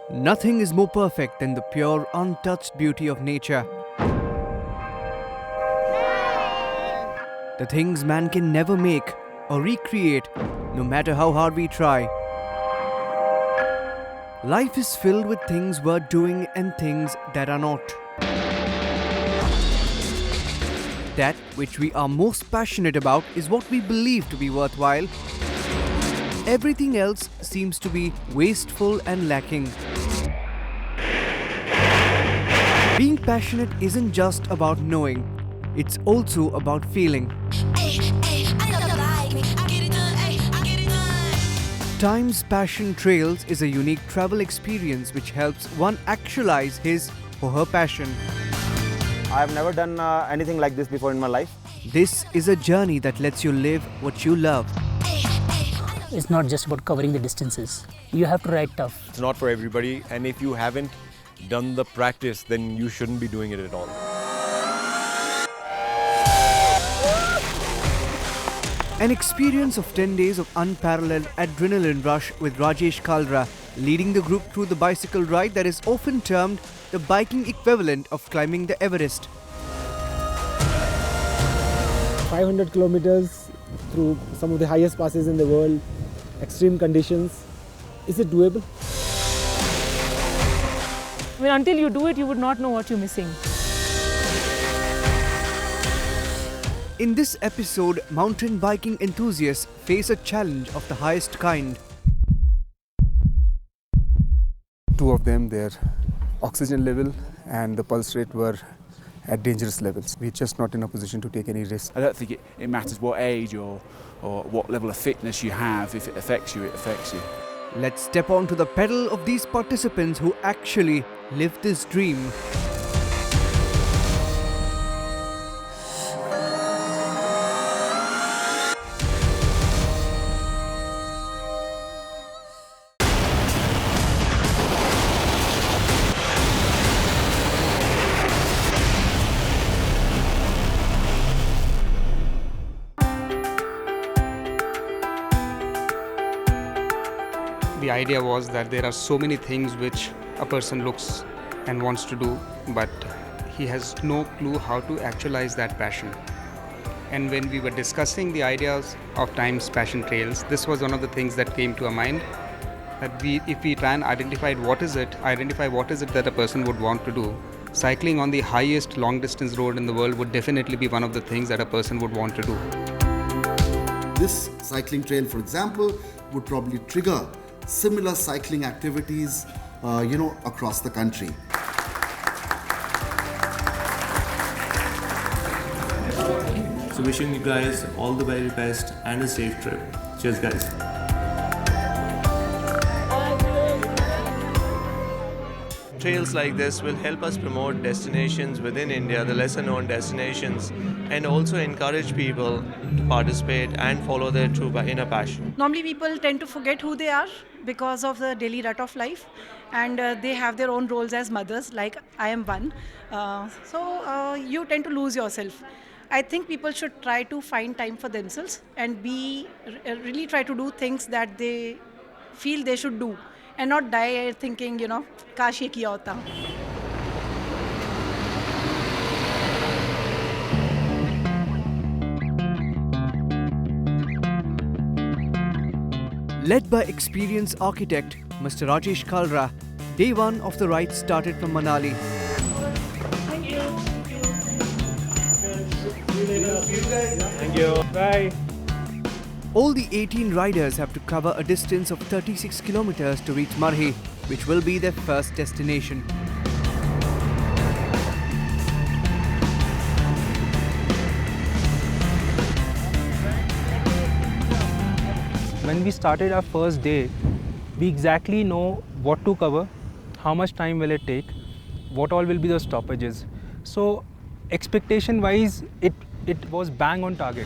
Nothing is more perfect than the pure, untouched beauty of nature. The things man can never make or recreate, no matter how hard we try. Life is filled with things worth doing and things that are not. That which we are most passionate about is what we believe to be worthwhile. Everything else seems to be wasteful and lacking. Being passionate isn't just about knowing, it's also about feeling. Time's Passion Trails is a unique travel experience which helps one actualize his or her passion. I have never done anything like this before in my life. This is a journey that lets you live what you love. It's not just about covering the distances. You have to ride tough. It's not for everybody, and if you haven't done the practice, then you shouldn't be doing it at all. An experience of 10 days of unparalleled adrenaline rush with Rajesh Kalra, leading the group through the bicycle ride that is often termed the biking equivalent of climbing the Everest. 500 kilometers through some of the highest passes in the world, extreme conditions. Is it doable? I mean, until you do it, you would not know what you're missing. In this episode, mountain biking enthusiasts face a challenge of the highest kind. Two of them, their oxygen level and the pulse rate were at dangerous levels. We're just not in a position to take any risk. I don't think it matters what age or what level of fitness you have. If it affects you, it affects you. Let's step onto the pedal of these participants who actually live this dream. The idea was that there are so many things which a person looks and wants to do, but he has no clue how to actualize that passion. And when we were discussing the ideas of Time's Passion Trails, this was one of the things that came to our mind, that if we try and identify what is it that a person would want to do, cycling on the highest long distance road in the world would definitely be one of the things that a person would want to do. This cycling trail, for example, would probably trigger similar cycling activities, across the country. So wishing you guys all the very best and a safe trip. Cheers, guys. Trails like this will help us promote destinations within India, the lesser known destinations, and also encourage people to participate and follow their true inner passion. Normally people tend to forget who they are because of the daily rut of life, and they have their own roles as mothers, like I am one. So you tend to lose yourself. I think people should try to find time for themselves and really try to do things that they feel they should do, and not die thinking, kash ye kiya hota. Led by experienced architect Mr. Rajesh Kalra, day one of the ride started from Manali. Thank you. Thank you. Bye. All the 18 riders have to cover a distance of 36 kilometers to reach Marhi, which will be their first destination. When we started our first day, We exactly know what to cover, how much time will it take, what all will be the stoppages. So expectation wise, it was bang on target.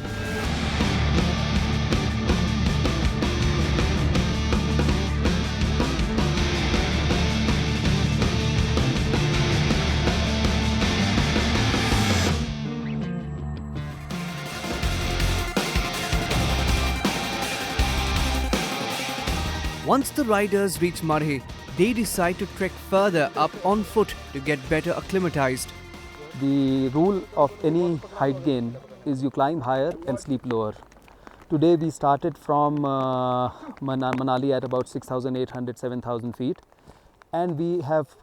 Once the riders reach Marhi, they decide to trek further up on foot to get better acclimatized. The rule of any height gain is you climb higher and sleep lower. Today we started from Manali at about 6,800, 7,000 feet, and we have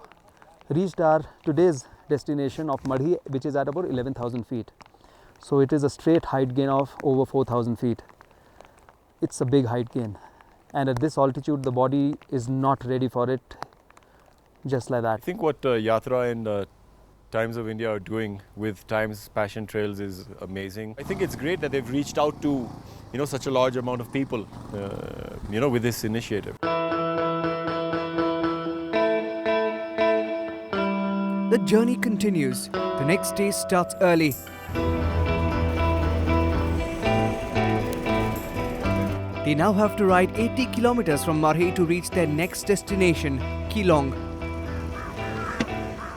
reached our today's destination of Marhi, which is at about 11,000 feet. So it is a straight height gain of over 4,000 feet. It's a big height gain, and at this altitude the body is not ready for it just like that. I think what Yatra and Times of India are doing with Times Passion Trails is amazing. I think it's great that they've reached out to such a large amount of people with this initiative. The journey continues. The next day starts early. They now have to ride 80 kilometers from Marhi to reach their next destination, Keylong.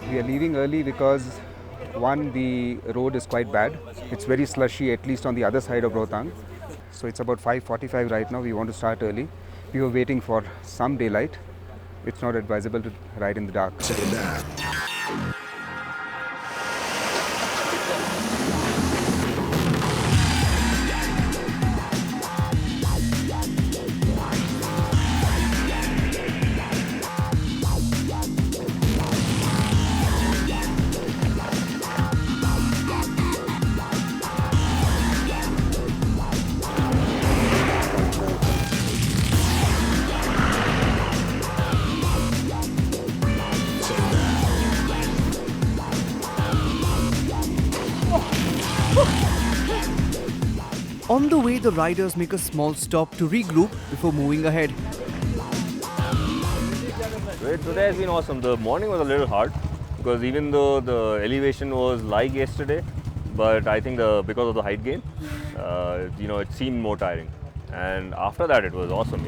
We are leaving early because one, the road is quite bad. It's very slushy, at least on the other side of Rohtang. So it's about 5:45 right now. We want to start early. We were waiting for some daylight. It's not advisable to ride in the dark. On the way, the riders make a small stop to regroup before moving ahead. Today has been awesome. The morning was a little hard because even though the elevation was like yesterday, but I think because of the height gain, it seemed more tiring. And after that, it was awesome.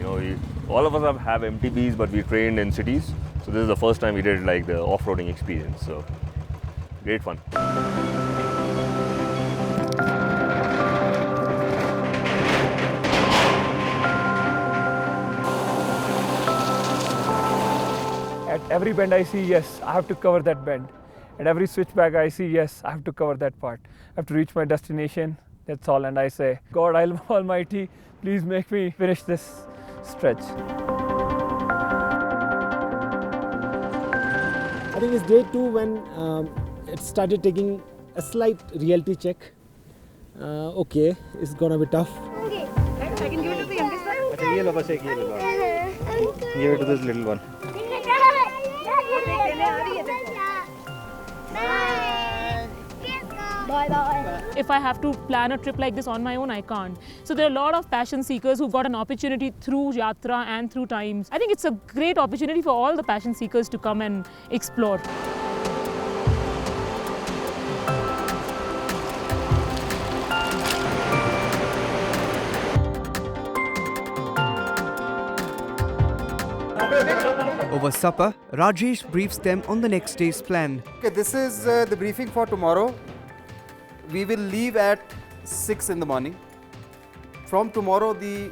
All of us have MTBs, but we trained in cities. So this is the first time we did like the off-roading experience. So great fun. At every bend I see, yes, I have to cover that bend. At every switchback I see, yes, I have to cover that part. I have to reach my destination, that's all. And I say, God Almighty, please make me finish this stretch. I think it's day 2 when it started taking a slight reality check. Okay, it's gonna be tough. Okay, I can give it to the youngest one. Give it to this little one. Bye-bye. If I have to plan a trip like this on my own, I can't. So there are a lot of passion seekers who got an opportunity through Yatra and through Times. I think it's a great opportunity for all the passion seekers to come and explore. Over supper, Rajesh briefs them on the next day's plan. Okay, this is the briefing for tomorrow. We will leave at 6 in the morning. From tomorrow, the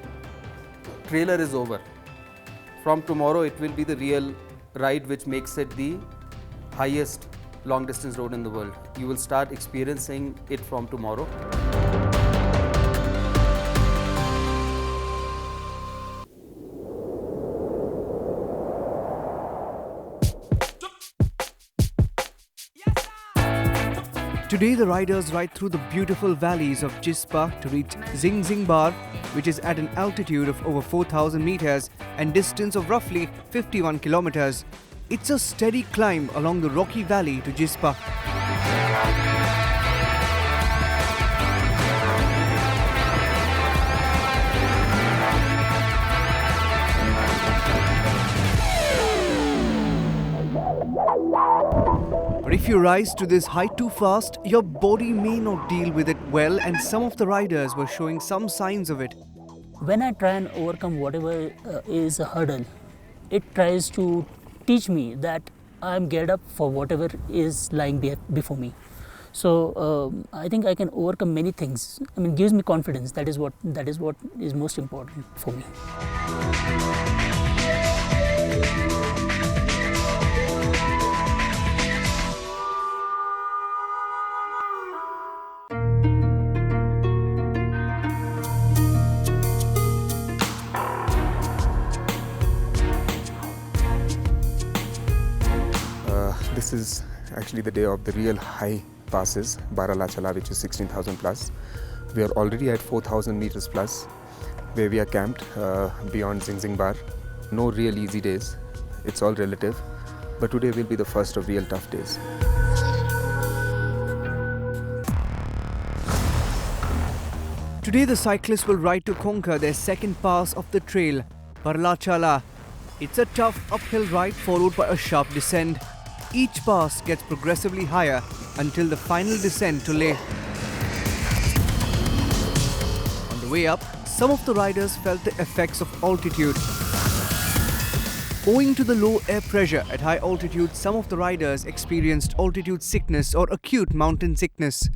trailer is over. From tomorrow, it will be the real ride which makes it the highest long distance road in the world. You will start experiencing it from tomorrow. Today the riders ride through the beautiful valleys of Jispa to reach Zing Zing Bar, which is at an altitude of over 4,000 meters and distance of roughly 51 kilometers. It's a steady climb along the rocky valley to Jispa. If you rise to this height too fast, your body may not deal with it well, and some of the riders were showing some signs of it. When I try and overcome whatever is a hurdle, it tries to teach me that I'm geared up for whatever is lying before me. So I think I can overcome many things. I mean, it gives me confidence. That is what is most important for me. This is actually the day of the real high passes, Baralacha, which is 16,000 plus. We are already at 4,000 meters plus, where we are camped beyond Zingzing Bar. No real easy days, it's all relative, but today will be the first of real tough days. Today the cyclists will ride to conquer their second pass of the trail, Baralacha. It's a tough uphill ride followed by a sharp descent. Each pass gets progressively higher until the final descent to Leh. On the way up, some of the riders felt the effects of altitude. Owing to the low air pressure at high altitude, some of the riders experienced altitude sickness or acute mountain sickness.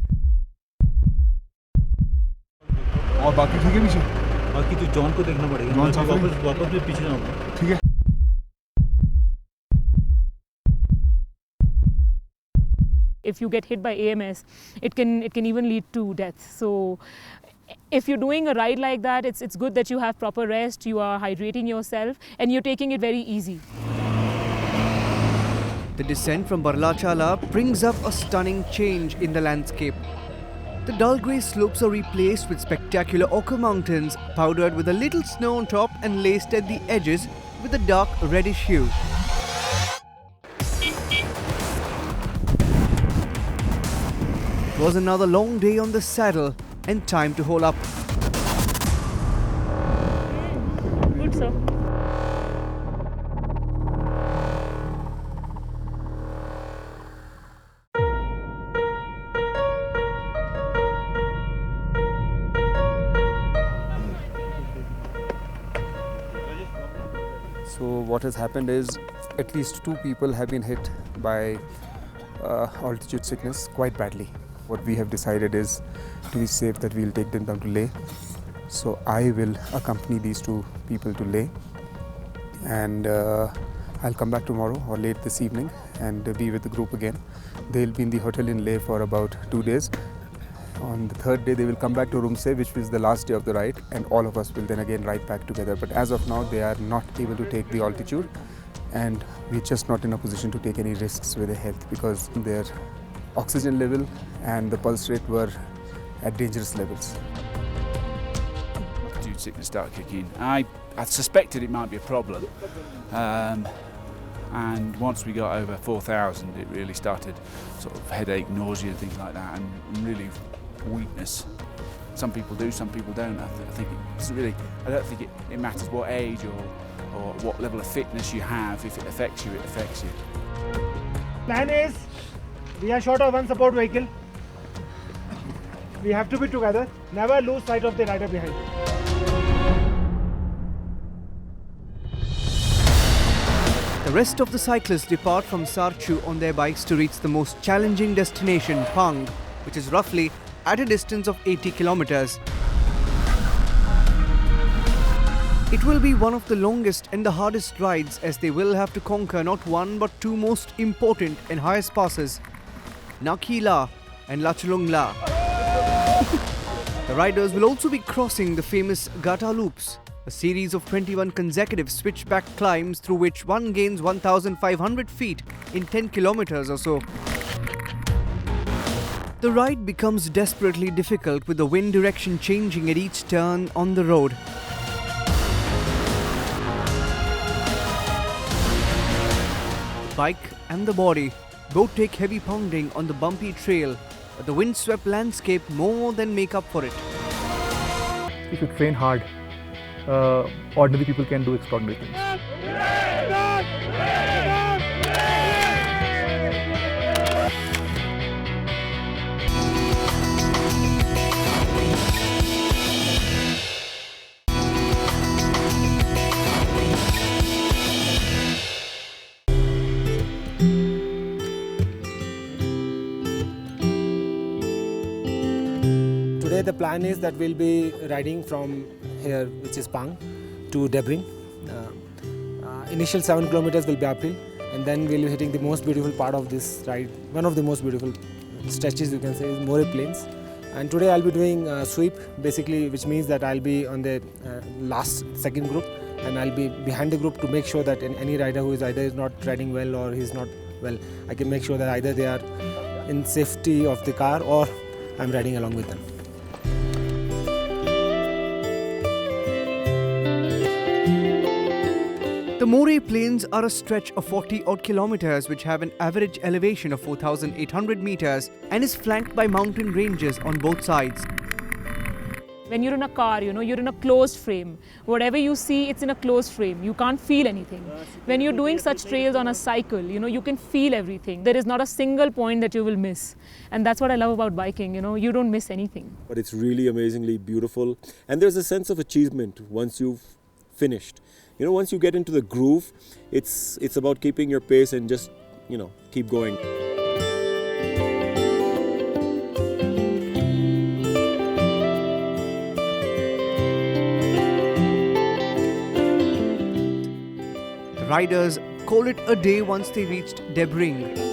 और बाकी ठीक है पीछे बाकी तो John को देखना पड़ेगा जॉन वापस भी पीछे जाऊंगा ठीक है If you get hit by AMS, it can even lead to death. So if you're doing a ride like that, it's good that you have proper rest, you are hydrating yourself, and you're taking it very easy. The descent from Baralacha brings up a stunning change in the landscape. The dull grey slopes are replaced with spectacular ochre mountains, powdered with a little snow on top and laced at the edges with a dark reddish hue. It was another long day on the saddle and time to hole up. Good, sir. So what has happened is at least 2 people have been hit by altitude sickness quite badly. What we have decided is, to be safe, that we'll take them down to Leh. So I will accompany these 2 people to Leh, and I'll come back tomorrow or late this evening and be with the group again. They'll be in the hotel in Leh for about 2 days. On the 3rd day they will come back to Rumse, which is the last day of the ride, and all of us will then again ride back together. But as of now they are not able to take the altitude, and we're just not in a position to take any risks with their health because their oxygen level and the pulse rate were at dangerous levels. Altitude sickness started kicking in. I suspected it might be a problem, and once we got over 4,000 it really started sort of headache, nausea, things like that, and really weakness. Some people do, some people don't. I don't think it matters what age or what level of fitness you have. If it affects you, it affects you. Plan is, we are short of one support vehicle. We have to be together. Never lose sight of the rider behind. The rest of the cyclists depart from Sarchu on their bikes to reach the most challenging destination, Pang, which is roughly at a distance of 80 kilometers. It will be one of the longest and the hardest rides, as they will have to conquer not one but 2 most important and highest passes, Nakhi La and Lachalung La. The riders will also be crossing the famous Gata Loops, a series of 21 consecutive switchback climbs through which one gains 1,500 feet in 10 kilometers or so. The ride becomes desperately difficult with the wind direction changing at each turn on the road. The bike and the body both take heavy pounding on the bumpy trail, but the windswept landscape more than make up for it. If you train hard, ordinary people can do extraordinary things. the plan is that we'll be riding from here, which is Pang, to Debring. Initial 7 kilometers will be uphill, and then we'll be hitting the most beautiful part of this ride. One of the most beautiful stretches, you can say, is Morhi Plains. And today I'll be doing sweep, basically, which means that I'll be on the second group, and I'll be behind the group to make sure that any rider who is either not riding well or he's not well, I can make sure that either they are in safety of the car or I'm riding along with them. The Morhi Plains are a stretch of 40-odd kilometers which have an average elevation of 4,800 meters and is flanked by mountain ranges on both sides. When you're in a car, you're in a closed frame. Whatever you see, it's in a closed frame. You can't feel anything. When you're doing such trails on a cycle, you can feel everything. There is not a single point that you will miss. And that's what I love about biking, you don't miss anything. But it's really amazingly beautiful. And there's a sense of achievement once you've finished. Once you get into the groove, it's about keeping your pace and just, keep going. The riders call it a day once they reached Debring.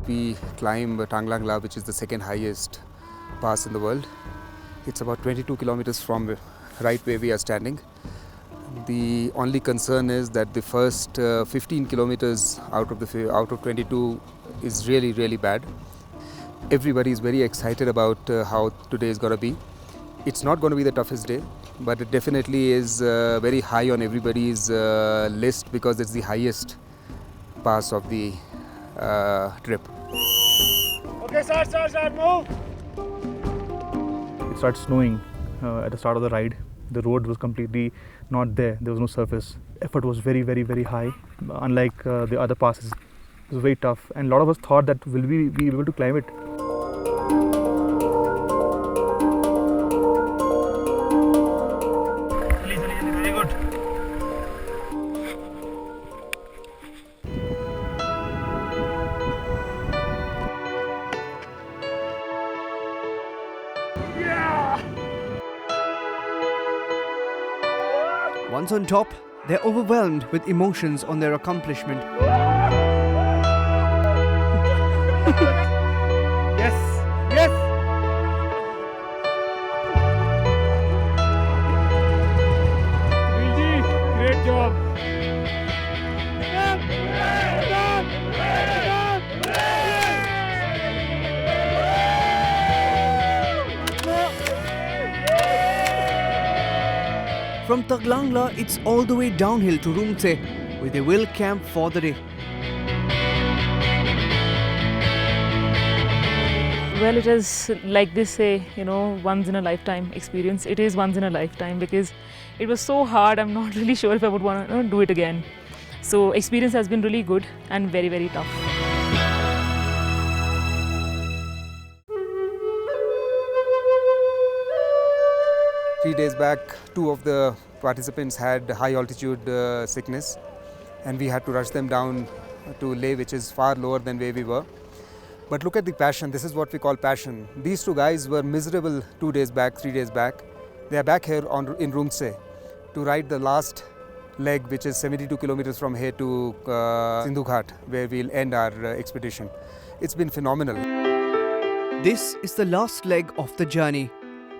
We climb Tanglangla, which is the second highest pass in the world. It's about 22 kilometers from right where we are standing. The only concern is that the first 15 kilometers out of 22 is really, really bad. Everybody is very excited about how today is going to be. It's not going to be the toughest day, but it definitely is very high on everybody's list because it's the highest pass of the trip. Okay, start, move! It started snowing at the start of the ride. The road was completely not there. There was no surface. Effort was very, very, very high. Unlike the other passes, it was very tough. And a lot of us thought that will we be able to climb it? Very good. Once on top, they're overwhelmed with emotions on their accomplishment. Yes! Great job! From Taglangla, it's all the way downhill to Rumtse, where they will camp for the day. Well, it is like they say, once in a lifetime experience. It is once in a lifetime because it was so hard. I'm not really sure if I would want to do it again. So experience has been really good and very, very tough. Three days back, 2 of the participants had high altitude sickness, and we had to rush them down to Leh, which is far lower than where we were. But look at the passion. This is what we call passion. These 2 guys were miserable 2 days back, 3 days back. They are back here in Rumtse to ride the last leg, which is 72 kilometers from here to Sindhu Ghat, where we'll end our expedition. It's been phenomenal. This is the last leg of the journey.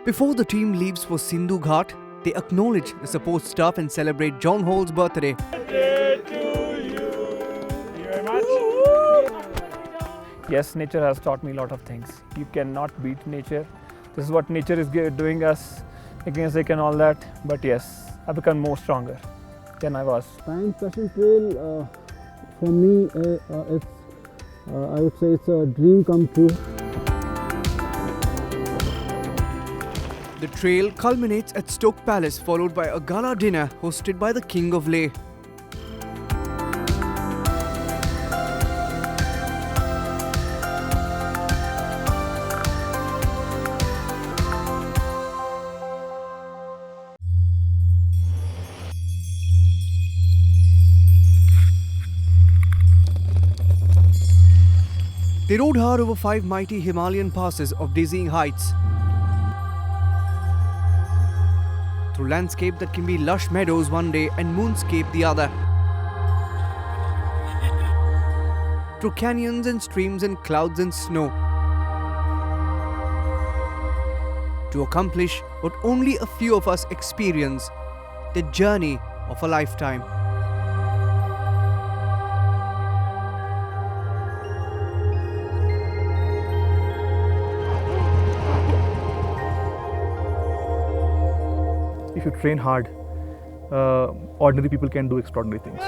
Before the team leaves for Sindhu Ghat, they acknowledge the support staff and celebrate John Hall's birthday. Yes, nature has taught me a lot of things. You cannot beat nature. This is what nature is doing us, making us sick and all that. But yes, I've become more stronger than I was. Time Passion Trail, for me, I would say it's a dream come true. The trail culminates at Stoke Palace, followed by a gala dinner hosted by the King of Leh. They rode hard over 5 mighty Himalayan passes of dizzying heights, through landscape that can be lush meadows one day and moonscape the other, through canyons and streams and clouds and snow, to accomplish what only a few of us experience, the journey of a lifetime. If you train hard, ordinary people can do extraordinary things.